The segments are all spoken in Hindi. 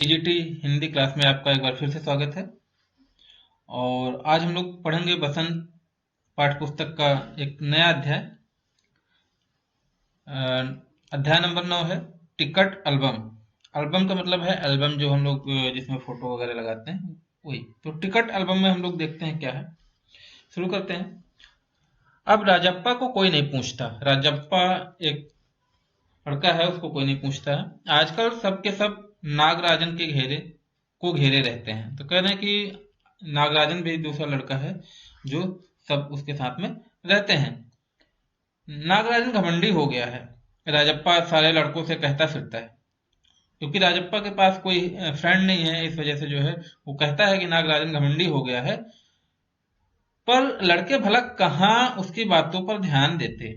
टीजीटी हिंदी क्लास में आपका एक बार फिर से स्वागत है। और आज हम लोग पढ़ेंगे बसंत पाठ्य पुस्तक का एक नया अध्याय। अध्याय नंबर 9 है टिकट एल्बम। एल्बम का मतलब है एल्बम जो हम लोग जिसमें फोटो वगैरह लगाते हैं, वही। तो टिकट एल्बम में हम लोग देखते हैं क्या है। शुरू करते हैं। अब राजप्पा को कोई नहीं पूछता। राजप्पा एक लड़का है, उसको कोई नहीं पूछता है। आजकल सबके सब नागराजन के घेरे रहते हैं। तो कह रहे हैं कि नागराजन भी दूसरा लड़का है जो सब उसके साथ में रहते हैं। नागराजन घमंडी हो गया है। राजप्पा सारे लड़कों से कहता फिरता है, क्योंकि राजप्पा के पास कोई फ्रेंड नहीं है। इस वजह से जो है वो कहता है कि नागराजन घमंडी हो गया है। पर लड़के भला कहाँ उसकी बातों पर ध्यान देते।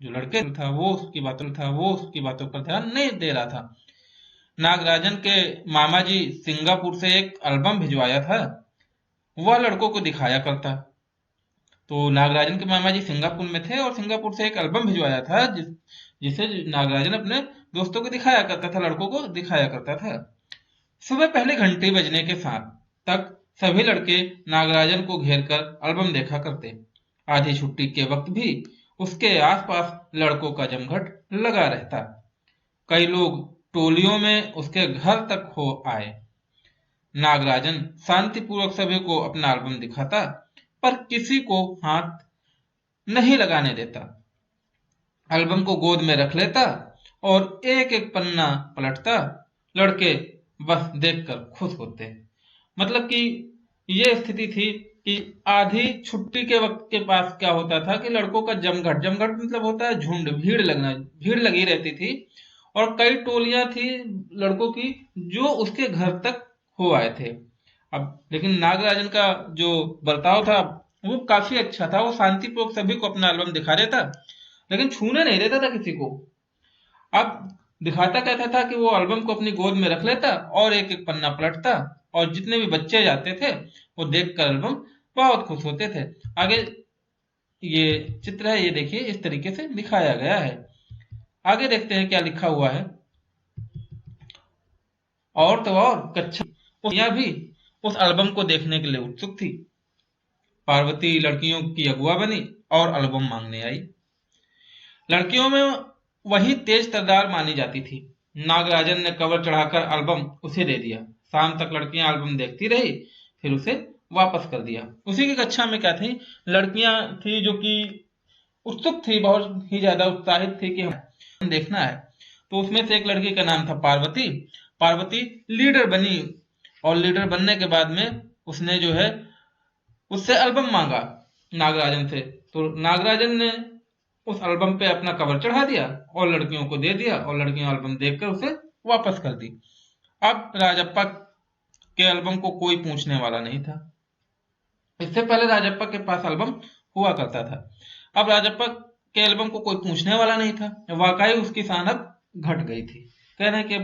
जो लड़के था वो उसकी बातों पर ध्यान नहीं दे रहा था। नागराजन के मामा जी सिंगापुर से एक एल्बम भिजवाया था, वह लड़कों को दिखाया करता। तो नागराजन के मामा जी सिंगापुर में थे और सिंगापुर से एक एल्बम भिजवाया था जिसे नागराजन अपने दोस्तों को दिखाया करता था, लड़कों को दिखाया करता था। सुबह पहले घंटी बजने के साथ तक सभी लड़के नागराजन को घेर कर एल्बम देखा करते। आधी छुट्टी के वक्त भी उसके आसपास लड़कों का जमघट लगा रहता। कई लोग टोलियों में उसके घर तक हो आए। नागराजन शांतिपूर्वक सभी को अपना एल्बम दिखाता, पर किसी को हाथ नहीं लगाने देता। एल्बम को गोद में रख लेता और एक एक पन्ना पलटता। लड़के बस देखकर खुश होते। मतलब कि ये स्थिति थी कि आधी छुट्टी के वक्त के पास क्या होता था कि लड़कों का जमघट जमघट मतलब होता है झुंड, भीड़ लगी रहती थी। और कई टोलियां थी लड़कों की जो उसके घर तक हो आए थे। अब लेकिन नागराजन का जो बर्ताव था वो काफी अच्छा था। वो शांतिपूर्वक सभी को अपना एल्बम दिखा देता, लेकिन छूने नहीं देता था किसी को। अब दिखाता कैसा था कि वो एल्बम को अपनी गोद में रख लेता और एक एक पन्ना पलटता। और जितने भी बच्चे जाते थे वो देखकर एल्बम बहुत खुश होते थे। आगे ये चित्र है, ये देखिए, इस तरीके से दिखाया गया है। आगे देखते हैं क्या लिखा हुआ है। और तो और कक्षा भी उस एल्बम को देखने के लिए उत्सुक थी। पार्वती लड़कियों की अगुआ बनी और एल्बम मांगने आई। लड़कियों में वही तेज तर्रार मानी जाती थी। नागराजन ने कवर चढ़ाकर एल्बम उसे दे दिया। शाम तक लड़कियां एल्बम देखती रही, फिर उसे वापस कर दिया। उसी की कक्षा में क्या थी, लड़कियां थी जो कि उत्सुक थी, बहुत ही ज्यादा उत्साहित थी कि हम देखना है। तो उसमें से एक लड़की का नाम था पार्वती। पार्वती लीडर बनी और लीडर बनने के बाद में उसने जो है उससे एल्बम मांगा नागराजन से। तो नागराजन ने उस एल्बम पे अपना कवर चढ़ा दिया और लड़कियों को दे दिया और लड़कियां एल्बम देखकर उसे वापस कर दी। अब राजप्पा के एल्बम को कोई पूछने वाला नहीं था। इससे पहले राजप्पा के पास एल्बम हुआ करता था। अब राजप्पा के एल्बम को कोई पूछने वाला नहीं था। वाकई उसकी शान अब घट गई थी। कह रहे हैं कि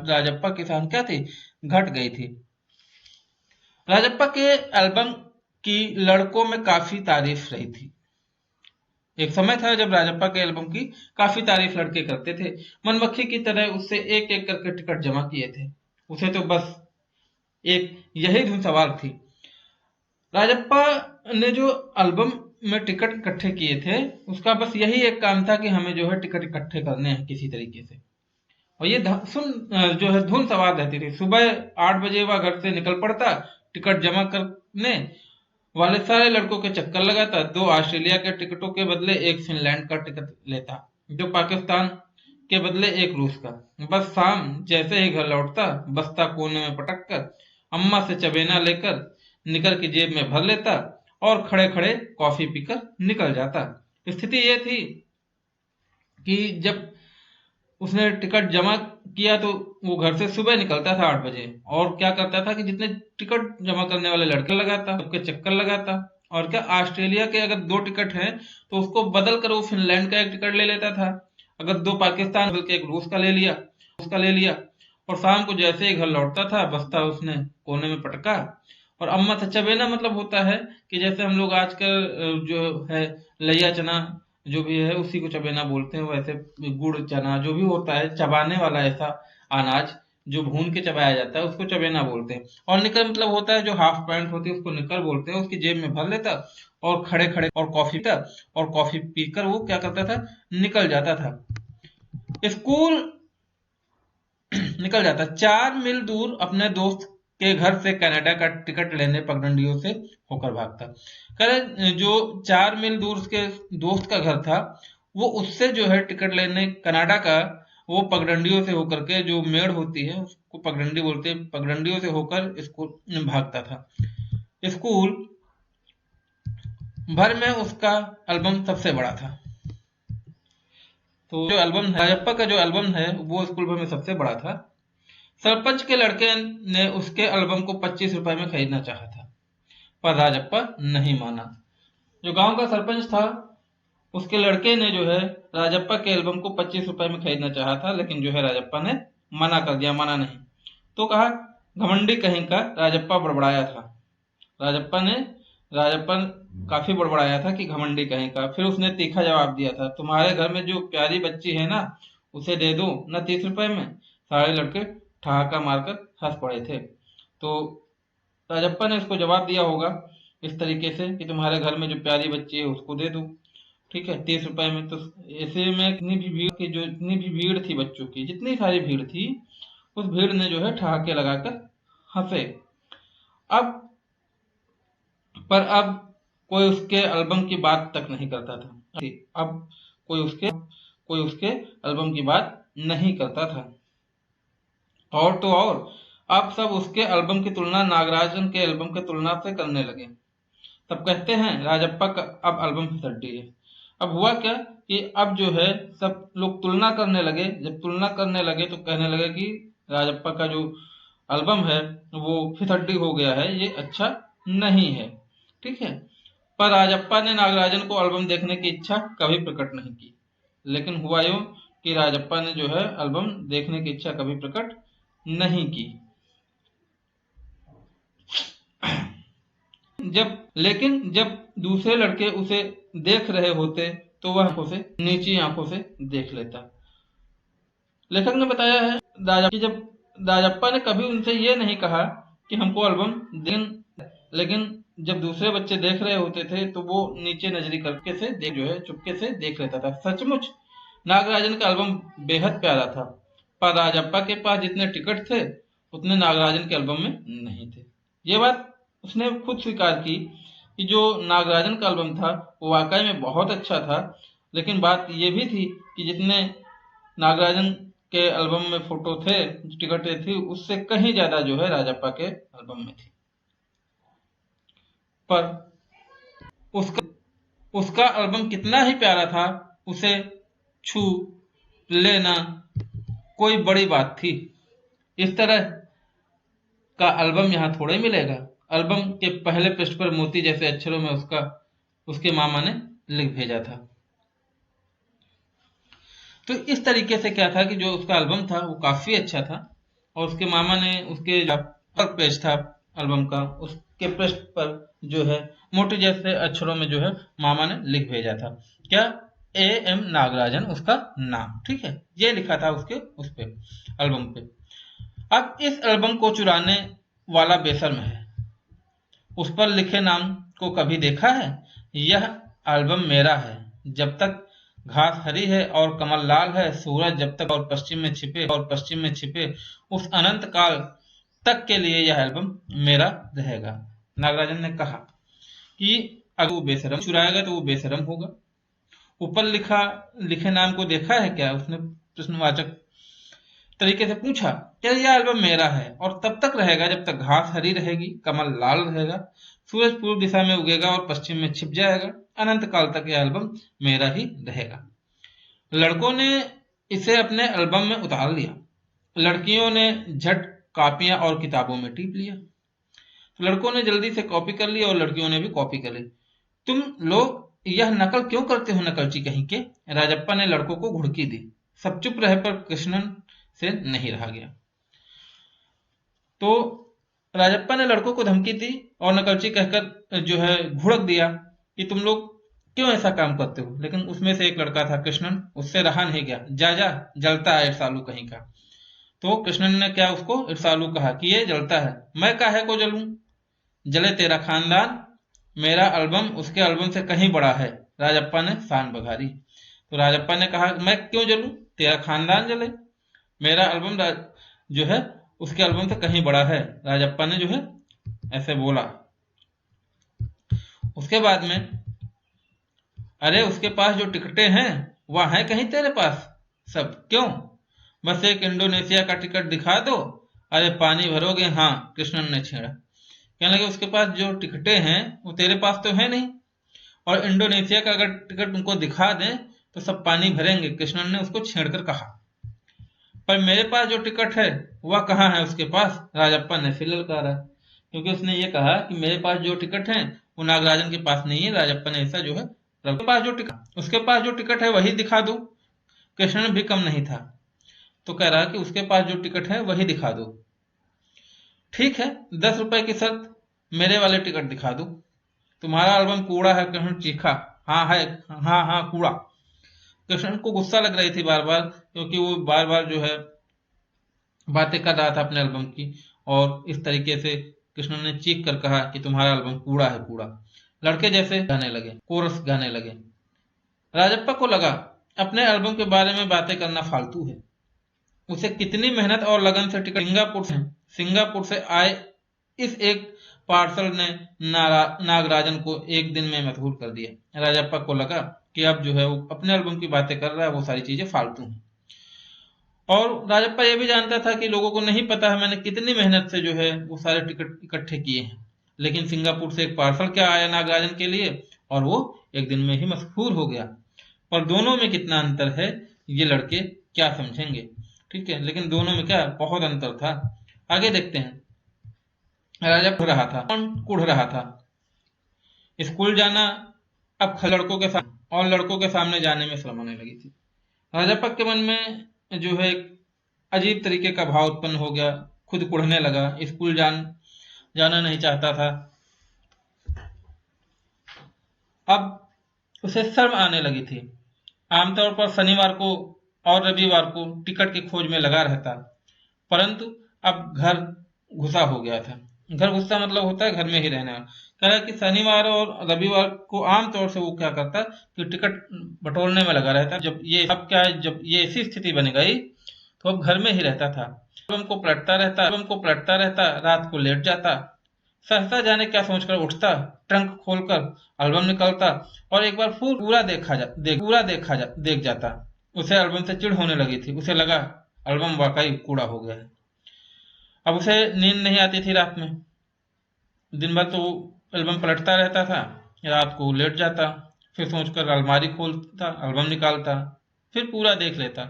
राजप्पा की शान क्या थी, घट गई थी। राजप्पा के एल्बम की लड़कों में काफी तारीफ रही थी। एक समय था जब राजप्पा के एल्बम की काफी तारीफ लड़के करते थे। मनमक्खी की तरह उससे एक एक करके टिकट जमा किए थे। उसे तो बस एक यही धुन सवार थी। राजप्पा ने जो एल्बम में टिकट इकट्ठे किए थे, उसका बस यही एक काम था कि हमें जो है टिकट इकट्ठे करने हैं किसी तरीके से। और ये जो है धुन सवार रहती थी। सुबह 8 बजे वह घर से निकल पड़ता, टिकट जमा करने वाले सारे लड़कों के चक्कर लगाता। 2 ऑस्ट्रेलिया के टिकटों के बदले एक फिनलैंड का टिकट लेता, जो पाकिस्तान के बदले एक रूस का। बस शाम जैसे ही घर लौटता, बस्ता कोने में पटक कर अम्मा से चबेना लेकर निकर की जेब में भर लेता और खड़े खड़े कॉफी पीकर निकल जाता। स्थिति ये थी कि जब उसने टिकट जमा किया तो वो घर से सुबह निकलता था 8 बजे, और क्या करता था कि जितने टिकट जमा करने वाले लड़के लगाता, सबके चक्कर लगाता। और क्या, ऑस्ट्रेलिया के अगर 2 टिकट हैं तो उसको बदल कर वो फिनलैंड का एक टिकट ले लेता था। अगर 2 पाकिस्तान बदल के एक रूस का ले लिया, उसका ले लिया। और शाम को जैसे ही घर लौटता था, बस्ता उसने कोने में पटका और अम्मा से चबेना मतलब होता है कि जैसे हम लोग आजकल जो है लैया चना जो भी है उसी को चबेना बोलते हैं। वैसे गुड़ चना जो भी होता है, चबाने वाला ऐसा अनाज जो भून के चबाया जाता है उसको चबेना बोलते हैं। और निकर मतलब होता है जो हाफ पैंट होती है उसको निकर बोलते हैं। उसकी जेब में भर लेता और खड़े खड़े और कॉफी पीता, और कॉफी पीकर वो क्या करता था, निकल जाता था स्कूल। निकल जाता 4 मील दूर अपने दोस्त के घर से कनाडा का टिकट लेने पगडंडियों से होकर भागता। कह जो 4 मील दूर उसके दोस्त का घर था, वो उससे जो है टिकट लेने कनाडा का, वो पगडंडियों से होकर के, जो मेड़ होती है उसको पगडंडी बोलते हैं, पगडंडियों से होकर स्कूल भागता था। स्कूल भर में उसका एल्बम सबसे बड़ा था। तो जो एल्बम है, राजप्पा का जो एल्बम है वो स्कूल भर में सबसे बड़ा था। सरपंच के लड़के ने उसके एल्बम को 25 रुपए में खरीदना चाहा था, पर राजप्पा नहीं माना। जो गांव का सरपंच था उसके लड़के ने जो है राजप्पा के एल्बम को 25 रुपए में खरीदना चाहा था, लेकिन जो है राजप्पा ने मना कर दिया, माना नहीं। तो कहा घमंडी कहीं का, राजप्पा बड़बड़ाया था। राजप्पा काफी बड़बड़ाया था कि घमंडी कहीं का। फिर उसने तीखा जवाब दिया था, तुम्हारे घर में जो प्यारी बच्ची है ना, उसे दे दो न 30 रुपए में। सारे लड़के ठहाका मारकर हंस पड़े थे। तो राजप्पा ने उसको जवाब दिया होगा इस तरीके से कि तुम्हारे घर में जो प्यारी बच्ची है उसको दे दो, ठीक है, 30 रुपए में। तो ऐसे में इतनी भी भीड़ की, जो इतनी भी भीड़ थी बच्चों की, जितनी सारी भीड़ थी, उस भीड़ ने जो है ठहाके लगाकर हंसे। अब अब कोई उसके एल्बम की बात तक नहीं करता था। अब कोई उसके एल्बम की बात नहीं करता था। और तो और अब सब उसके एल्बम की तुलना नागराजन के एल्बम की तुलना से करने लगे। तब कहते हैं राजप्पा का अब एल्बम फिसड्डी है। अब हुआ क्या कि अब जो है सब लोग तुलना करने लगे। जब तुलना करने लगे तो कहने लगे कि राजप्पा का जो एल्बम है वो फिसड्डी हो गया है, ये अच्छा नहीं है, ठीक है। पर राजप्पा ने नागराजन को एल्बम देखने की इच्छा कभी प्रकट नहीं की। लेकिन हुआ यूं कि राजप्पा ने जो है एल्बम देखने की इच्छा कभी प्रकट नहीं की। लेकिन जब दूसरे लड़के उसे देख रहे होते तो वह आंखों से, नीची आंखों से देख लेता। लेखक ने बताया है कि जब राजप्पा ने कभी उनसे ये नहीं कहा कि हमको एल्बम दें, लेकिन जब दूसरे बच्चे देख रहे होते थे तो वो नीचे नजरी करके से जो है चुपके से देख लेता था। सचमुच नागराजन का एल्बम बेहद प्यारा था, पर राजप्पा के पास जितने टिकट थे उतने नागराजन के एल्बम में नहीं थे। ये बात उसने खुद स्वीकार की कि जो नागराजन का एल्बम था वो वाकई में बहुत अच्छा था, लेकिन बात ये भी थी कि जितने नागराजन के एल्बम में फोटो थे, टिकटें थी, उससे कहीं ज्यादा जो है राजप्पा के एल्बम में थी। पर उसका एल्बम कितना ही प्यारा था, उसे छू लेना कोई बड़ी बात थी। इस तरह का एल्बम यहाँ थोड़ा ही मिलेगा। एल्बम के पहले पृष्ठ पर मोती जैसे अक्षरों में उसके मामा ने लिख भेजा था। तो इस तरीके से क्या था कि जो उसका एल्बम था वो काफी अच्छा था, और उसके मामा ने उसके जो पेज था एल्बम का, उसके पृष्ठ पर जो है मोटे जैसे अक्षरों में जो है मामा ने लिख भेजा था। क्या? AM नागराजन उसका नाम, ठीक है, ये लिखा था उसके उस पे एल्बम पे। अब इस एल्बम को चुराने वाला बेशर्म है, उस पर लिखे नाम को कभी देखा है? यह एल्बम मेरा है, जब तक घास हरी है और कमल लाल है, सूरज जब तक और पश्चिम में छिपे उस अनंत काल तक के लिए यह एल्बम मेरा रहेगा। नागराजन ने कहा कि अगर वो बेशरम चुराएगा तो वो बेशरम होगा। ऊपर लिखे नाम को देखा है क्या? उसने प्रश्नवाचक तरीके से पूछा। क्या? यह एल्बम मेरा है और तब तक रहेगा जब तक घास हरी रहेगी, कमल लाल रहेगा, सूरज पूर्व दिशा में उगेगा और पश्चिम में छिप जाएगा। अनंत काल तक यह एल्बम मेरा ही रहेगा। लड़कों ने इसे अपने एल्बम में उतार लिया। लड़कियों ने झट कॉपियां और किताबों में टीप लिया। तो लड़कों ने जल्दी से कॉपी कर ली और लड़कियों ने भी कॉपी कर ली। तुम लोग यह नकल क्यों करते हो, नकलची कहीं के? राजप्पा ने लड़कों को घुड़की दी। सब चुप रहे, पर कृष्णन से नहीं रहा गया। तो राजप्पा ने लड़कों को धमकी दी और नकलची कहकर जो है घुड़क दिया कि तुम लोग क्यों ऐसा काम करते हो। लेकिन उसमें से एक लड़का था कृष्णन, उससे रहा नहीं गया। जा जा, जलता है सालू कहीं का। तो कृष्ण ने क्या उसको ईर्ष्यालु कहा कि ये जलता है, मैं काहे को जलूं, जले तेरा खानदान, मेरा एल्बम उसके एल्बम से कहीं बड़ा है। राजप्पा ने शान बघारी। तो राजप्पा ने कहा मैं क्यों जलूं, तेरा खानदान जले, मेरा एल्बम जो है उसके एल्बम से कहीं बड़ा है। राजप्पा ने जो है ऐसे बोला। उसके बाद में अरे उसके पास जो टिकटें हैं वह है कहीं तेरे पास सब, क्यों, बस एक इंडोनेशिया का टिकट दिखा दो। अरे पानी भरोगे, हाँ, कृष्णन ने छेड़ा। कहने लगे उसके पास जो टिकटें हैं वो तेरे पास तो है नहीं, और इंडोनेशिया का अगर टिकट उनको दिखा दें तो सब पानी भरेंगे, कृष्णन ने उसको छेड़कर कहा। पर मेरे पास जो टिकट है वह कहाँ है उसके पास, राजप्पा ने फिर ललकारा, क्योंकि उसने ये कहा कि मेरे पास जो टिकट है वो नागराजन के पास नहीं है। राजप्पा ने ऐसा जो है उसके पास जो टिकट है वही दिखा दो। कृष्णन भी कम नहीं था, तो कह रहा कि उसके पास जो टिकट है वही दिखा दो। ठीक है, 10 रुपए की शर्त, मेरे वाले टिकट दिखा दो। तुम्हारा एल्बम कूड़ा है, कृष्ण चीखा। हाँ है, हाँ हाँ कूड़ा। कृष्ण को गुस्सा लग रही थी बार बार, क्योंकि वो बार बार जो है बातें कर रहा था अपने एल्बम की, और इस तरीके से कृष्ण ने चीख कर कहा कि तुम्हारा एल्बम कूड़ा है कूड़ा। लड़के जैसे गाने लगे, कोरस गाने लगे। राजप्पा को लगा अपने एल्बम के बारे में बातें करना फालतू है। उसे कितनी मेहनत और लगन से टिकट सिंगापुर से आए इस एक पार्सल ने नागराजन को एक दिन में मशहूर कर दिया। राजप्पा को लगा कि अब जो है वो अपने एल्बम की बातें कर रहा है, वो सारी चीजें फालतू हैं। और राजप्पा ये भी जानता था कि लोगों को नहीं पता है मैंने कितनी मेहनत से जो है वो सारे टिकट इकट्ठे किए हैं, लेकिन सिंगापुर से एक पार्सल क्या आया नागराजन के लिए, और वो एक दिन में ही मशहूर हो गया। और दोनों में कितना अंतर है ये लड़के क्या समझेंगे, ठीक है, लेकिन दोनों में क्या बहुत अंतर था। आगे देखते हैं। राजा कुढ़ रहा था। स्कूल जाना अब लड़कों के सामने जाने में शर्म आने लगी थी। राजापा के मन में जो है एक अजीब तरीके का भाव उत्पन्न हो गया, खुद कुढ़ने लगा, स्कूल जाना नहीं चाहता था। अब उसे शर्म आने लगी थी। आमतौर पर शनिवार को और रविवार को टिकट की खोज में लगा रहता, परंतु अब घर घुसा हो गया था। घर घुसा मतलब होता है घर में ही रहना। कह रहा है कि शनिवार और रविवार को आमतौर से वो क्या करता कि टिकट बटोरने में लगा रहता। जब ये ऐसी स्थिति बन गई तो अब घर में ही रहता था। एल्बम को पलटता रहता, रात को लेट जाता, सहसा जाने क्या सोचकर उठता, ट्रंक खोलकर एल्बम निकालता और एक बार देख जाता। उसे एल्बम से चिढ़ होने लगी थी। उसे लगा एल्बम वाकई कूड़ा हो गया है। अब उसे नींद नहीं आती थी रात में। दिन भर तो एल्बम पलटता रहता था, रात को लेट जाता, फिर सोचकर अलमारी खोलता, एल्बम निकालता, फिर पूरा देख लेता।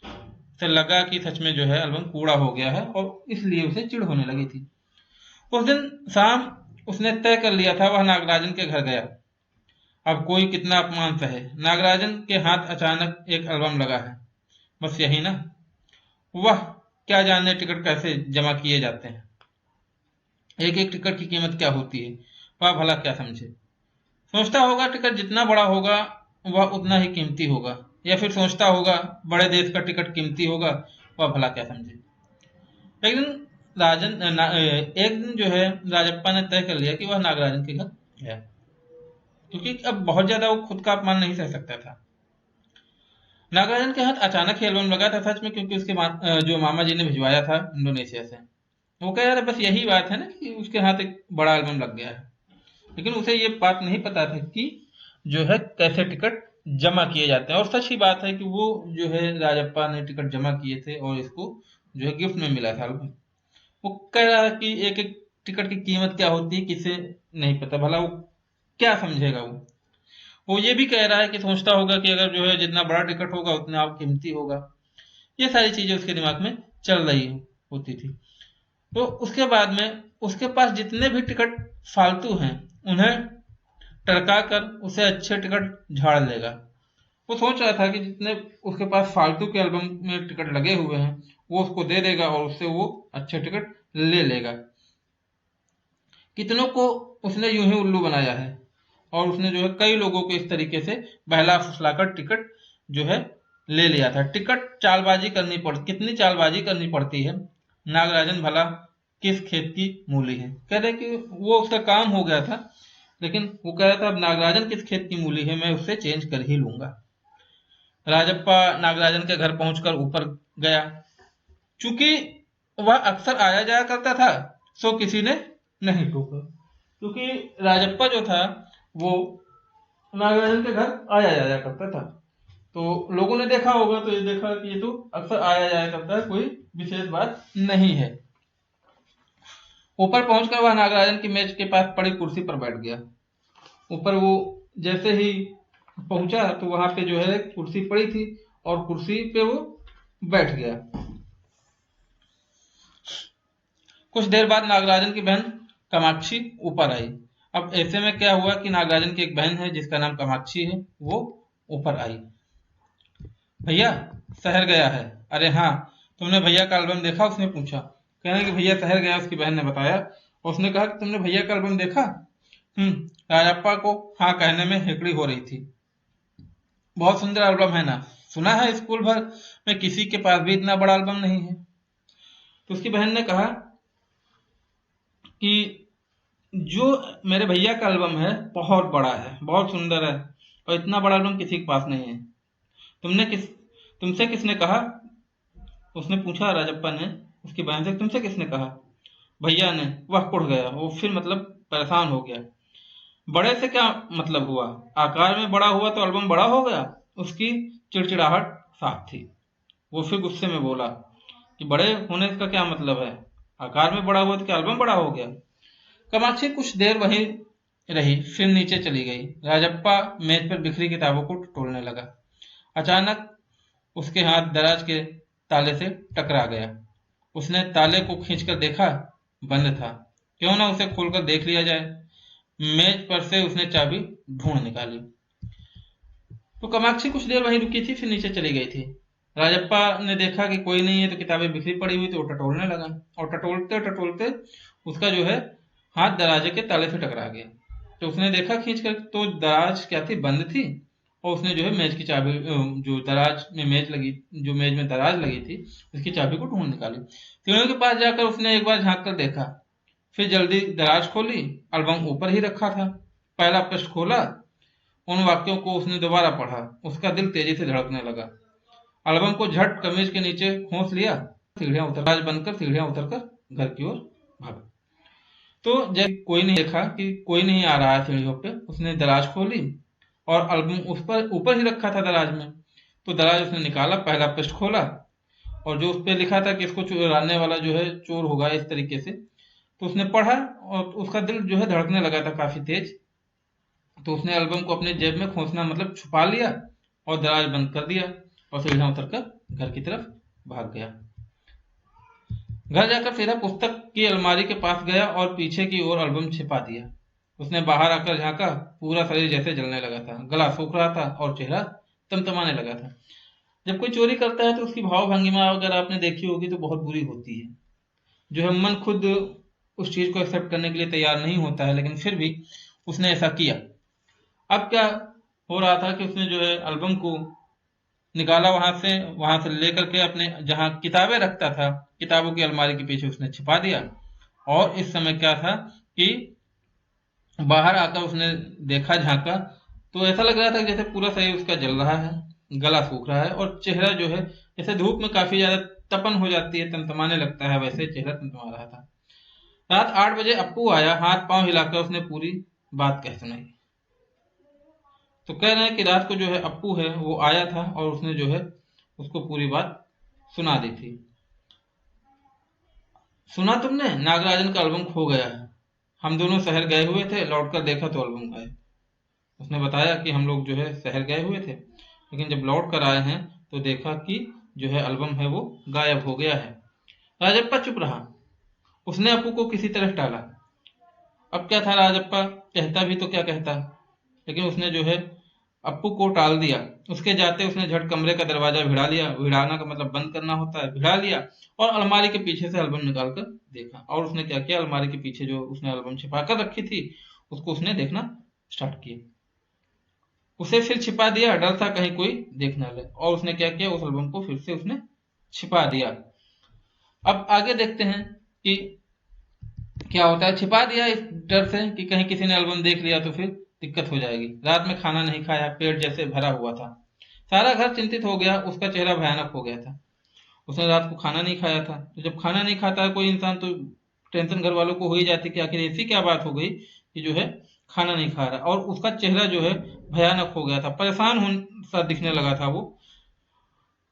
उसे लगा कि सच में जो है एल्बम कूड़ा हो गया है और इसलिए उसे चिढ़ होने लगी थी। उस दिन शाम उसने तय कर लिया था वह नागराजन के घर गया। अब कोई कितना अपमान सहे, नागराजन के हाथ अचानक एक एल्बम लगा है, बस यही ना। वह क्या जाने टिकट कैसे जमा किए जाते हैं, एक एक टिकट की कीमत क्या होती है, वह भला क्या समझे। सोचता होगा टिकट जितना बड़ा होगा वह उतना ही कीमती होगा, या फिर सोचता होगा बड़े देश का टिकट कीमती होगा, वह भला क्या समझे। एक दिन एक दिन जो है राजप्पा ने तय कर लिया कि वह नागराजन के घर गया, क्योंकि अब बहुत ज्यादा वो खुद का अपमान नहीं सह सकता था। नागराजन के हाथ अचानक ही एल्बम लगा था, सच में, क्योंकि उसके जो मामा जी ने भिजवाया था इंडोनेशिया से। वो कह रहा था बस यही बात है ना कि उसके हाथ एक बड़ा एल्बम लग गया है, लेकिन उसे ये बात नहीं पता था कि जो है कैसे टिकट जमा किए जाते हैं। और सच ही बात है कि वो जो है राजप्पा ने टिकट जमा किए थे और इसको जो है गिफ्ट में मिला था एल्बम। वो कह रहा है कि एक एक टिकट की कीमत क्या होती है किसे नहीं पता, भला वो क्या समझेगा। वो ये भी कह रहा है कि सोचता होगा कि अगर जो है जितना बड़ा टिकट होगा उतना आप कीमती होगा। ये सारी चीजें उसके दिमाग में चल रही होती थी। तो उसके बाद में उसके पास जितने भी टिकट फालतू हैं उन्हें टरका कर उसे अच्छे टिकट झाड़ लेगा। वो सोच रहा था कि जितने उसके पास फालतू के एल्बम में टिकट लगे हुए हैं वो उसको दे देगा और उससे वो अच्छे टिकट ले लेगा। कितनों को उसने यूं ही उल्लू बनाया है, और उसने जो है कई लोगों को इस तरीके से बहला फुसलाकर टिकट जो है ले लिया था। टिकट चालबाजी करनी कितनी चालबाजी करनी पड़ती है, नागराजन भला किस खेत की मूली है। कह रहे कि वो उसका काम हो गया था, लेकिन वो कह रहा था अब नागराजन किस खेत की मूली है, मैं उससे चेंज कर ही लूंगा। राजप्पा नागराजन के घर पहुंचकर ऊपर गया। चूंकि वह अक्सर आया जाया करता था, सो किसी ने नहीं टोका। क्योंकि राजप्पा जो था वो नागराजन के घर आया जाया करता था, तो लोगों ने देखा होगा, तो ये देखा कि ये तो अक्सर आया जाया करता है, कोई विशेष बात नहीं है। ऊपर पहुंचकर वह नागराजन की मेज के पास पड़ी कुर्सी पर बैठ गया। ऊपर वो जैसे ही पहुंचा तो वहां पे जो है कुर्सी पड़ी थी, और कुर्सी पे वो बैठ गया। कुछ देर बाद नागराजन की बहन कामाक्षी ऊपर आई। अब ऐसे में क्या हुआ कि नागराजन की एक बहन है जिसका नाम कामाक्षी है, वो ऊपर आई। भैया शहर गया है। अरे हाँ, तुमने भैया का एल्बम देखा, उसने पूछा। कहने कि भैया शहर गया, उसकी बहन ने बताया। उसने कहा कि तुमने भैया का एल्बम देखा? राजप्पा को हाँ कहने में हेकड़ी हो रही थी। बहुत सुंदर एल्बम है ना, सुना है स्कूल भर में किसी के पास भी इतना बड़ा एल्बम नहीं है। तो उसकी बहन ने कहा कि जो मेरे भैया का एल्बम है बहुत बड़ा है, बहुत सुंदर है, और इतना बड़ा एल्बम किसी के पास नहीं है। तुमसे किसने कहा? उसने पूछा राजप्पा ने उसकी बहन से, तुमसे किसने कहा? भैया ने। वह उड़ गया, वो फिर मतलब परेशान हो गया। बड़े से क्या मतलब हुआ, आकार में बड़ा हुआ तो एल्बम बड़ा हो गया। उसकी चिड़चिड़ाहट साफ थी। वो फिर गुस्से में बोला कि बड़े होने का क्या मतलब है, आकार में बड़ा हुआ तो क्या एल्बम बड़ा हो गया। कामाक्षी कुछ देर वहीं रही, फिर नीचे चली गई। राजप्पा मेज पर बिखरी किताबों को टटोलने लगा। अचानक उसके हाथ दराज के ताले से टकरा गया। उसने ताले को खींचकर देखा, बंद था। क्यों ना उसे खोलकर देख लिया जाए। मेज पर से उसने चाबी ढूंढ निकाली। तो कामाक्षी कुछ देर वहीं रुकी थी, फिर नीचे चली गई थी। राजप्पा ने देखा कि कोई नहीं है, तो किताबें बिखरी पड़ी हुई, तो वो टटोलने लगा, और टटोलते टटोलते उसका जो है हाथ दराजे के ताले से टकरा गया। तो उसने देखा खींच कर, तो दराज क्या थी, बंद थी। और उसने जो है मेज की चाबी, जो दराज में मेज लगी, जो मेज में दराज लगी थी, उसकी चाबी को ढूंढ निकाली। तीनों के पास जाकर उसने एक बार झांक कर देखा, फिर जल्दी दराज खोली। एल्बम ऊपर ही रखा था। पहला पृष्ठ खोला, उन वाक्यों को उसने दोबारा पढ़ा। उसका दिल तेजी से धड़कने लगा। एल्बम को झट कमीज के नीचे खोस लिया, सीढ़ियां उतर दराज बनकर सीढ़ियां उतरकर घर की ओर भागा। तो जब कोई नहीं देखा कि कोई नहीं आ रहा है सीढ़ियों पे, उसने दराज खोली और एल्बम उस पर ऊपर ही रखा था दराज में। तो दराज उसने निकाला, पहला पृष्ठ खोला, और जो उस पर लिखा था कि इसको चुराने वाला जो है चोर होगा, इस तरीके से, तो उसने पढ़ा, और उसका दिल जो है धड़कने लगा था काफी तेज। तो उसने एल्बम को अपने जेब में खोसना मतलब छुपा लिया, और दराज बंद कर दिया, और सीढ़ियां उतरकर घर की तरफ भाग गया। घर जाकर सीधा पुस्तक की अलमारी के पास गया और पीछे की ओर एल्बम छिपा दिया। उसने बाहर आकर झांका, पूरा शरीर जैसे जलने लगा था, गला सूख रहा था और चेहरा तमतमाने लगा था। जब कोई चोरी करता है तो उसकी भाव भंगिमा अगर आपने देखी होगी तो बहुत बुरी होती है। जो है मन खुद उस चीज को एक्सेप्ट करने के लिए तैयार नहीं होता है, लेकिन फिर भी उसने ऐसा किया। अब क्या हो रहा था कि उसने जो है एल्बम को निकाला, वहां से लेकर के अपने जहां किताबें रखता था, किताबों की अलमारी के पीछे उसने छिपा दिया। और इस समय क्या था कि बाहर आकर उसने देखा, झांका, तो ऐसा लग रहा था कि जैसे पूरा शरीर उसका जल रहा है, गला सूख रहा है, और चेहरा जो है जैसे धूप में काफी ज्यादा तपन हो जाती है, तमतमाने लगता है, वैसे चेहरा तमतमा रहा था। रात 8 बजे अप्पू आया। हाथ पांव हिलाकर उसने पूरी बात कह सुनाई। तो कह रहे हैं कि रात को जो है अप्पू है वो आया था, और उसने जो है उसको पूरी बात सुना दी थी। सुना तुमने, नागराजन का एल्बम खो गया है। हम दोनों शहर गए हुए थे, लौटकर देखा तो एल्बम गायब। उसने बताया कि हम लोग जो है शहर गए हुए थे, लेकिन जब लौट कर आए हैं तो देखा कि जो है एल्बम है वो गायब हो गया है। राजप्पा चुप रहा। उसने अप्पू को किसी तरह टाला। अब क्या था, राजप्पा कहता भी तो क्या कहता, लेकिन उसने जो है अप्पू को टाल दिया। उसके जाते उसने झट कमरे का दरवाजा भिड़ा लिया। भिड़ाना का मतलब बंद करना होता है। भिड़ा लिया और अलमारी के पीछे से एल्बम निकाल कर देखा। और उसने क्या किया, अलमारी के पीछे जो उसने एल्बम छिपा कर रखी थी उसको उसने देखना स्टार्ट किया। उसे फिर छिपा दिया, डर था कहीं कोई देख ना ले, और उसने क्या किया, उस एल्बम को फिर से उसने छिपा दिया। अब आगे देखते हैं कि क्या होता है। छिपा दिया इस डर से कि कहीं किसी ने एल्बम देख लिया तो फिर दिक्कत हो जाएगी। रात में खाना नहीं खाया, पेट जैसे भरा हुआ था। सारा घर चिंतित हो गया, उसका चेहरा भयानक हो गया था। उसने रात को खाना नहीं खाया था, तो जब खाना नहीं खाता है कोई इंसान तो टेंशन घर वालों को हो ही जाती कि आखिर ऐसी क्या बात हो गई कि जो है खाना नहीं खा रहा। और उसका चेहरा जो है भयानक हो गया था, परेशान सा दिखने लगा था वो।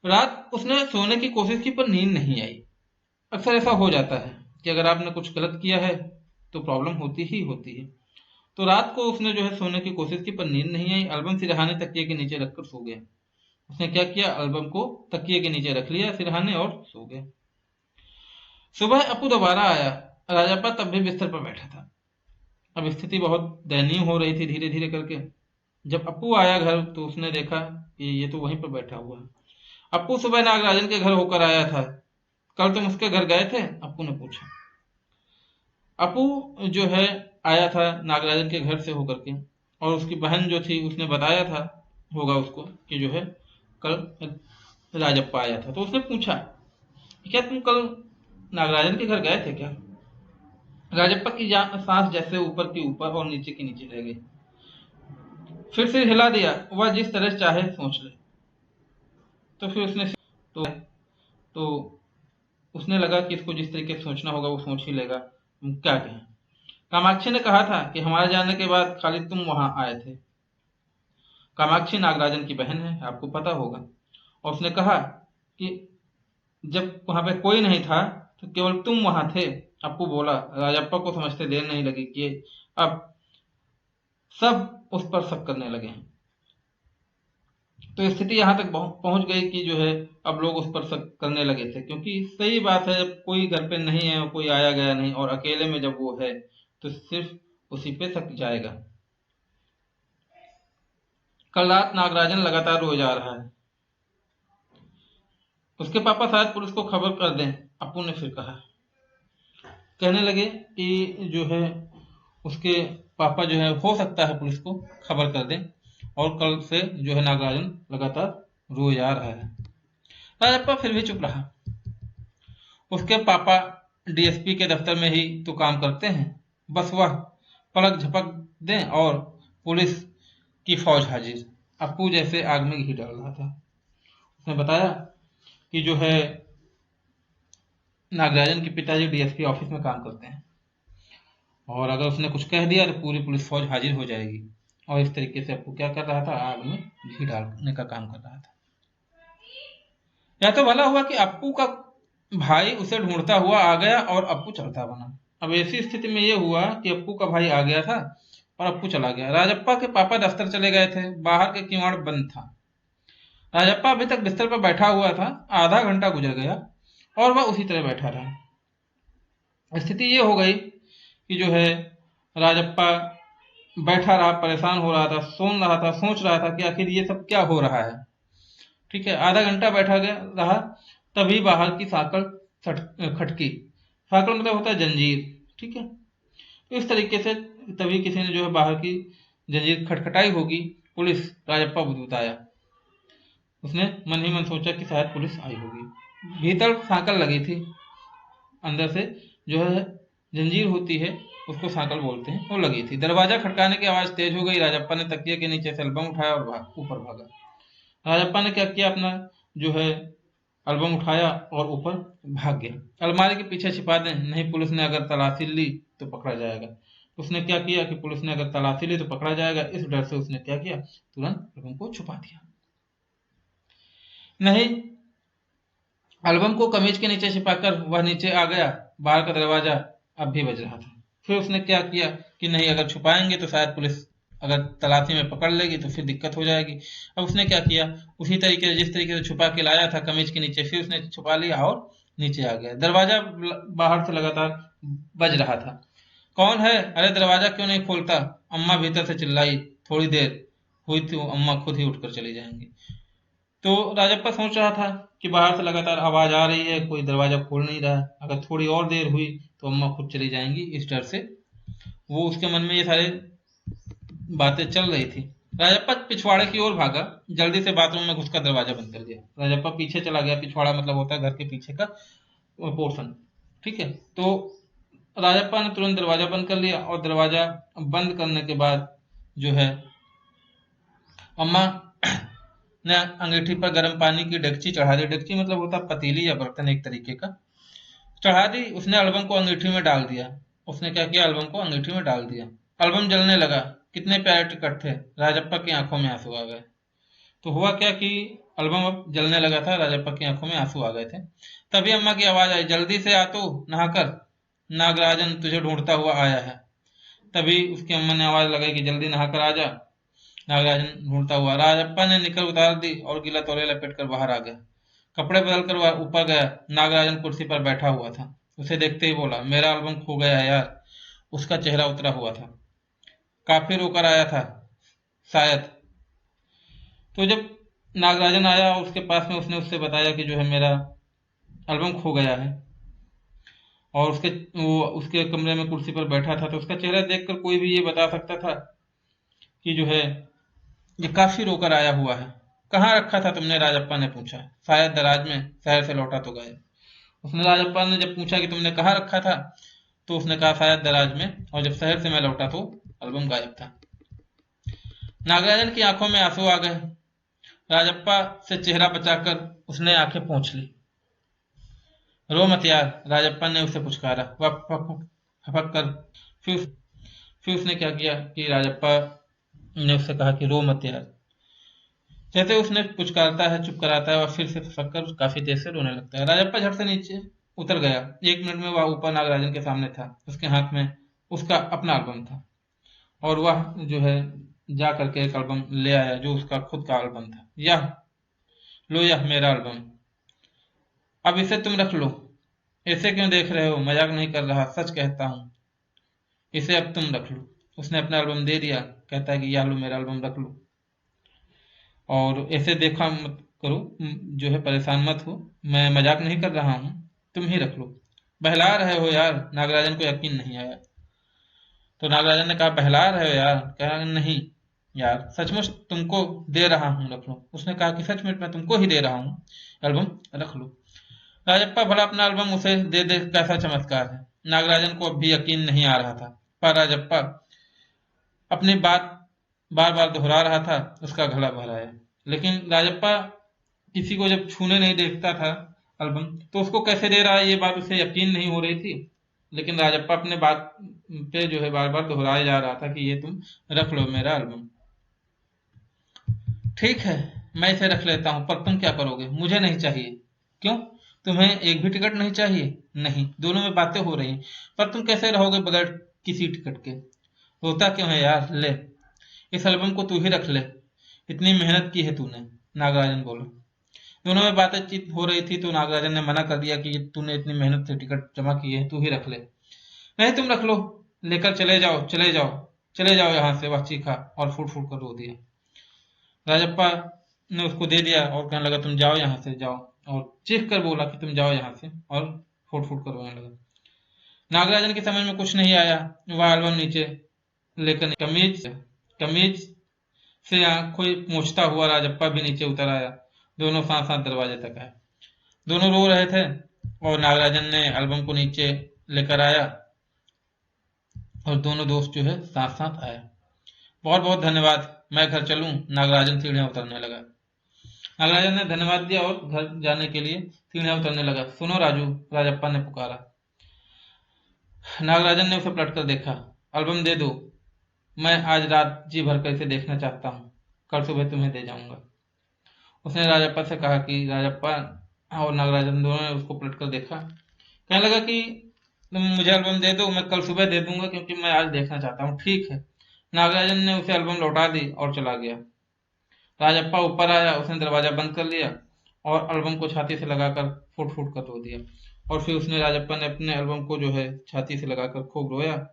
रात उसने सोने की कोशिश की पर नींद नहीं आई। अक्सर ऐसा हो जाता है कि अगर आपने कुछ गलत किया है तो प्रॉब्लम होती ही होती है। तो रात को उसने जो है सोने की कोशिश की पर नींद नहीं आई। एल्बम सिरहाने तकिए के नीचे रखकर सो गया। उसने क्या किया, एल्बम को तकिए के नीचे रख लिया सिरहाने और सो गया। सुबह अपू दोबारा आया। राजापा तब भी बिस्तर पर बैठा था। अब स्थिति बहुत दयनीय हो रही थी धीरे धीरे करके। जब अपू आया घर तो उसने देखा कि ये तो वहीं पर बैठा हुआ है। अपू सुबह नागराजन के घर होकर आया था। कल तुम उसके घर गए थे, अपू ने पूछा। अपू जो है आया था नागराजन के घर से होकर के, और उसकी बहन जो थी उसने बताया था होगा उसको कि जो है कल राजप्पा आया था। तो उसने पूछा, क्या तुम कल नागराजन के घर गए थे क्या? राजप्पा की सांस जैसे ऊपर की ऊपर और नीचे की नीचे रह गई। फिर से हिला दिया, वह जिस तरह चाहे सोच ले। तो फिर उसने तो उसने लगा कि इसको जिस तरीके से सोचना होगा वो सोच ही लेगा। हम क्या कहें। कामाक्षी ने कहा था कि हमारे जाने के बाद खाली तुम वहां आए थे। कामाक्षी नागराजन की बहन है, आपको पता होगा। और उसने कहा कि जब वहां पे कोई नहीं था तो केवल तुम वहां थे। अपू बोला। राजप्पा को समझते देर नहीं लगी कि अब सब उस पर शक करने लगे हैं। तो स्थिति यहां तक पहुंच गई कि जो है अब लोग उस पर शक करने लगे थे, क्योंकि सही बात है जब कोई घर पे नहीं है, कोई आया गया नहीं और अकेले में जब वो है तो सिर्फ उसी पे शक जाएगा। कल रात नागराजन लगातार रोए जा रहा है। उसके पापा शायद पुलिस को खबर कर दें, अपू ने फिर कहा। कहने लगे कि जो है उसके पापा जो है हो सकता है पुलिस को खबर कर दें, और कल से जो है नागराजन लगातार रोए जा रहा है। राजप्पा फिर भी चुप रहा। उसके पापा डीएसपी के दफ्तर में ही तो काम करते हैं, बस वह पलक झपक दें और पुलिस की फौज हाजिर। अपू जैसे आग में घी डाल रहा था। उसने बताया कि जो है नागराजन के पिताजी डीएसपी ऑफिस में काम करते हैं, और अगर उसने कुछ कह दिया तो पूरी पुलिस फौज हाजिर हो जाएगी। और इस तरीके से अपू क्या कर रहा था, आग में घी डालने का काम कर रहा था। या तो भला हुआ कि अपू का भाई उसे ढूंढता हुआ आ गया और अपू चलता बना। अब ऐसी स्थिति में यह हुआ कि अपू का भाई आ गया था और अपू चला गया। राजप्पा के पापा दफ्तर चले गए थे, बाहर के किवाड़ बंद था। राजप्पा अभी तक बिस्तर पर बैठा हुआ था। आधा घंटा गुजर गया और वह उसी तरह बैठा रहा। स्थिति ये हो गई कि जो है राजप्पा बैठा रहा, परेशान हो रहा था, सोच रहा था, सोच रहा था कि आखिर ये सब क्या हो रहा है। ठीक है, आधा घंटा बैठा गया रहा, तभी बाहर की साकड़ खटकी। साकड़ मतलब होता है जंजीर। ठीक है, तो इस तरीके से तभी किसी ने जो है बाहर की जंजीर खटखटाई होगी। पुलिस। राजप्पा बुदबुदाया। उसने मन ही मन सोचा कि शायद पुलिस आई होगी। भीतर साकड़ लगी थी, अंदर से जो है जंजीर होती है उसको साकल बोलते हैं, वो लगी थी। दरवाजा खटकाने की आवाज तेज हो गई। राजप्पा ने तकिए के नीचे से एल्बम उठाया और ऊपर भागा। राजप्पा ने क्या किया, अपना जो है एल्बम उठाया और ऊपर भाग गया। अलमारी के पीछे छिपा दें, नहीं पुलिस ने अगर तलाशी ली तो पकड़ा जाएगा। उसने क्या किया कि पुलिस ने अगर तलाशी ली तो पकड़ा जाएगा, इस डर से उसने क्या किया, तुरंत एल्बम को छुपा दिया। नहीं, एल्बम को कमीज के नीचे छिपाकर वह नीचे आ गया। बाहर का दरवाजा अब भी बज रहा था। फिर उसने क्या किया कि नहीं, अगर छुपाएंगे तो शायद पुलिस अगर तलाशी में पकड़ लेगी तो फिर दिक्कत हो जाएगी। अब उसने क्या किया, उसी तरीके से जिस तरीके से छुपा के लाया था कमीज के नीचे, फिर उसने छुपा लिया और नीचे आ गया। दरवाजा बाहर से लगातार बज रहा था। कौन है? अरे दरवाजा क्यों नहीं खोलता? अम्मा भीतर से चिल्लाई। थोड़ी देर हुई तो अम्मा खुद ही उठकर चली जाएंगी। तो राजप्पा सोच रहा था कि बाहर से लगातार आवाज आ रही है, कोई दरवाजा खोल नहीं रहा है, अगर थोड़ी और देर हुई तो अम्मा खुद चली जाएंगी। इस डर से वो उसके मन में ये सारे बातें चल रही थी। राजप्पा पिछवाड़े की ओर भागा, जल्दी से बाथरूम में घुसकर दरवाजा बंद कर दिया। राजप्पा पीछे चला गया। पिछवाड़ा मतलब होता है घर के पीछे का पोर्शन, ठीक है। तो राजप्पा ने तुरंत दरवाजा बंद कर लिया और दरवाजा बंद करने के बाद जो है अम्मा ने अंगीठी पर गर्म पानी की डेगची चढ़ा दी। डेगची मतलब होता पतीली या बर्तन एक तरीके का, चढ़ा दी। उसने एल्बम को अंगीठी में डाल दिया। उसने क्या किया, एल्बम को अंगीठी में डाल दिया। एल्बम जलने लगा। कितने प्यारे टिकट थे। राजप्पा की आंखों में आंसू आ गए। तो हुआ क्या कि एल्बम अब जलने लगा था, राजप्पा की आंखों में आंसू आ गए थे। तभी अम्मा की आवाज आई, जल्दी से आ तो नहाकर, नागराजन तुझे ढूंढता हुआ आया है। तभी उसकी अम्मा ने आवाज लगाई कि जल्दी नहाकर आ जा, नागराजन ढूंढता हुआ। राजप्पा ने निकल उतार दी और गीला तौलिया लपेट कर बाहर आ गया। कपड़े बदल कर वह ऊपर गया। नागराजन कुर्सी पर बैठा हुआ था। उसे देखते ही बोला, मेरा एल्बम खो गया है यार। उसका चेहरा उतरा हुआ था। काफी रोकर आया था शायद। तो जब नागराजन आया उसके पास में, उसने उससे बताया कि जो है मेरा एल्बम खो गया है। और उसके कमरे में कुर्सी पर बैठा था। तो उसका चेहरा देखकर कोई भी ये बता सकता था कि जो है ये काफी रोकर आया हुआ है। कहाँ रखा था तुमने, राजप्पा ने पूछा। शायद दराज में, शहर से लौटा तो गए। उसने, राजप्पा ने जब पूछा कि तुमने कहाँ रखा था, तो उसने कहा शायद दराज में, और जब शहर से मैं लौटा तो एल्बम गायब था। नागराजन की आंखों में आंसू आ गए। राजप्पा से चेहरा बचाकर उसने आंखें पोंछ ली। रो मत यार, राजप्पा ने उसे पुचकारा। वह फपक कर फिर फिर उसने क्या किया कि राजप्पा ने उससे कहा कि रो मत यार। जैसे उसने पुचकारता है, चुप कराता है, और फिर से फपक कर काफी तेज से रोने लगता है। राजप्पा झट से नीचे उतर गया। 1 मिनट में वह ऊपर नागराजन के सामने था। उसके हाथ में उसका अपना एल्बम था और वह जो है जा करके एक एल्बम ले आया जो उसका खुद का एल्बम था। यह लो, यह मेरा एल्बम, अब इसे तुम रख लो। ऐसे क्यों देख रहे हो, मजाक नहीं कर रहा, सच कहता हूँ, इसे अब तुम रख लो। उसने अपना एल्बम दे दिया। कहता है कि यह लो मेरा एल्बम, रख लो। और ऐसे देखा मत करो, जो है परेशान मत हो, मैं मजाक नहीं कर रहा हूँ, तुम ही रख लो। बहला रहे हो यार। नागराजन को यकीन नहीं आया। तो नागराजन ने कहा, बहला रहे हो यार। कहा, नहीं यार, सचमुच तुमको दे रहा हूँ, रख लो। उसने कहा कि सचमुच मैं तुमको ही दे रहा हूँ, एल्बम रख लो। राजप्पा भला अपना एल्बम उसे दे दे, कैसा चमत्कार है। नागराजन को अब भी यकीन नहीं आ रहा था, पर राजप्पा अपनी बात बार बार दोहरा रहा था। उसका गला भर आया। लेकिन राजप्पा किसी को जब छूने नहीं देखता था एल्बम, तो उसको कैसे दे रहा है ये बात उसे यकीन नहीं हो रही थी। लेकिन राजप्पा अपने बात पे जो है बार बार दोहराया जा रहा था कि ये तुम रख लो मेरा एल्बम। ठीक है, मैं इसे रख लेता हूँ, पर तुम क्या करोगे, मुझे नहीं चाहिए। क्यों, तुम्हें एक भी टिकट नहीं चाहिए? नहीं, दोनों में बातें हो रही हैं, पर तुम कैसे रहोगे बगैर किसी टिकट के? रोता क्यों है यार, ले, इस एल्बम को तू ही रख ले, इतनी मेहनत की है तूने। नागराजन बोला। दोनों में बातचीत हो रही थी तो नागराजन ने मना कर दिया कि तूने इतनी मेहनत से टिकट जमा की है, तू ही रख ले। नहीं, तुम रख लो, लेकर चले जाओ, चले जाओ, चले जाओ यहाँ से, वह चीखा और फूट फूट कर रो दिया। राजप्पा ने उसको दे दिया और कहने लगा, तुम जाओ यहाँ से, जाओ। और चीख कर बोला कि तुम जाओ यहाँ से, और फूट फूट कर रोने लगा। नागराजन की समझ में कुछ नहीं आया। वह एल्बम नीचे लेकर कमीज कमीज से आंखों पोंछता हुआ राजप्पा भी नीचे उतर आया। दोनों साथ साथ दरवाजे तक आए। दोनों रो रहे थे और नागराजन ने एल्बम को नीचे लेकर आया और दोनों दोस्त जो है साथ साथ आए। बहुत बहुत धन्यवाद, मैं घर चलूं। नागराजन सीढ़ियां उतरने लगा। नागराजन ने धन्यवाद दिया और घर जाने के लिए सीढ़ियां उतरने लगा। सुनो राजू, राजप्पा ने पुकारा। नागराजन ने उसे पलट कर देखा। एल्बम दे दो, मैं आज रात जी भर कर इसे देखना चाहता हूँ, कल सुबह तुम्हें दे जाऊंगा। उसने राजप्पा से कहा कि राजप्पा और नागराजन दोनों ने उसको पलट कर देखा। कहने लगा कि तुम मुझे एल्बम दे दो, मैं कल सुबह दे दूंगा, क्योंकि मैं आज देखना चाहता हूँ। ठीक है। नागराजन ने उसे एल्बम लौटा दी और चला गया। राजप्पा ऊपर आया। उसने दरवाजा बंद कर लिया और एल्बम को छाती से लगाकर फुट फुट कर रो दिया। और फिर उसने राजप्पा ने अपने एल्बम को जो है छाती से लगाकर खूब रोया।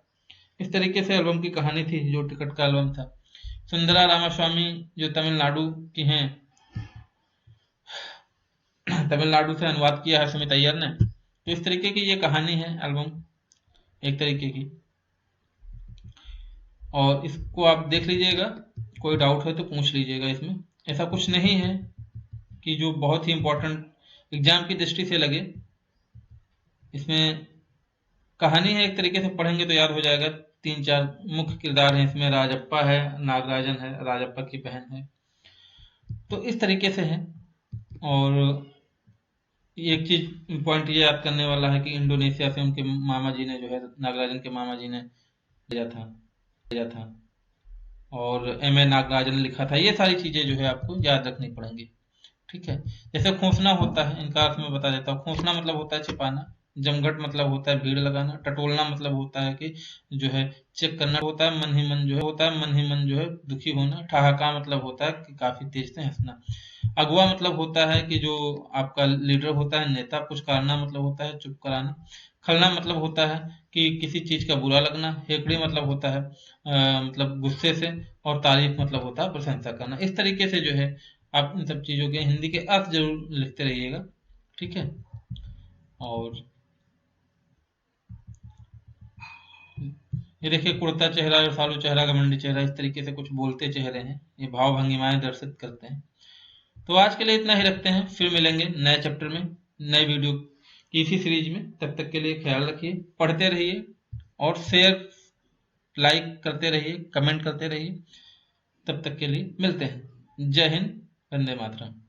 इस तरीके से एल्बम की कहानी थी, जो टिकट का एल्बम था। सुंदरा रामास्वामी जो तमिलनाडु की हैं, तमिलनाडु से अनुवाद किया है सुमित अय्यर ने। तो इस तरीके की ये कहानी है, एल्बम एक तरीके की। और इसको आप देख लीजिएगा कोई डाउट है तो पूछ लीजिएगा। इसमें ऐसा कुछ नहीं है कि जो बहुत ही इम्पोर्टेंट एग्जाम की दृष्टि से लगे। इसमें कहानी है, एक तरीके से पढ़ेंगे तो याद हो जाएगा। 3-4 मुख्य किरदार हैं इसमें, राजप्पा है, नागराजन है, राजप्पा की बहन है, तो इस तरीके से है। और एक चीज पॉइंट ये याद करने वाला है कि इंडोनेशिया से उनके मामा जी ने जो है, नागराजन के मामा जी ने भेजा था और M.A. नागराजन ने लिखा था। ये सारी चीजें जो है आपको याद रखनी पड़ेंगी। ठीक है। जैसे खोसना होता है, इनका अर्थ मैं बता देता हूँ। खोसना मतलब होता है छिपाना, जमघट मतलब होता है भीड़ लगाना, टटोलना मतलब होता है कि जो है चेक करना होता है, मन ही मन जो है दुखी होना, ठहाका मतलब होता है कि काफी तेज से हंसना, अगवा मतलब होता है कि जो आपका लीडर होता है, नेता, पुचकारना मतलब होता है चुप कराना, खलना मतलब होता है कि किसी चीज का बुरा लगना, हेकड़ी मतलब होता है मतलब गुस्से से, और तारीफ मतलब होता है प्रशंसा करना। इस तरीके से जो है आप इन सब चीजों के हिंदी के अर्थ जरूर लिखते रहिएगा। ठीक है। और ये देखिए, कुर्ता चेहरा, रसालू चेहरा, घमंडी चेहरा, इस तरीके से कुछ बोलते चेहरे हैं, ये भाव भंगिमाएं दर्शित करते हैं। तो आज के लिए इतना ही रखते हैं, फिर मिलेंगे नए चैप्टर में, नए वीडियो की इसी सीरीज में। तब तक के लिए ख्याल रखिए, पढ़ते रहिए और शेयर लाइक करते रहिए, कमेंट करते रहिए। तब तक के लिए मिलते हैं। जय हिंद, वंदे मातरम।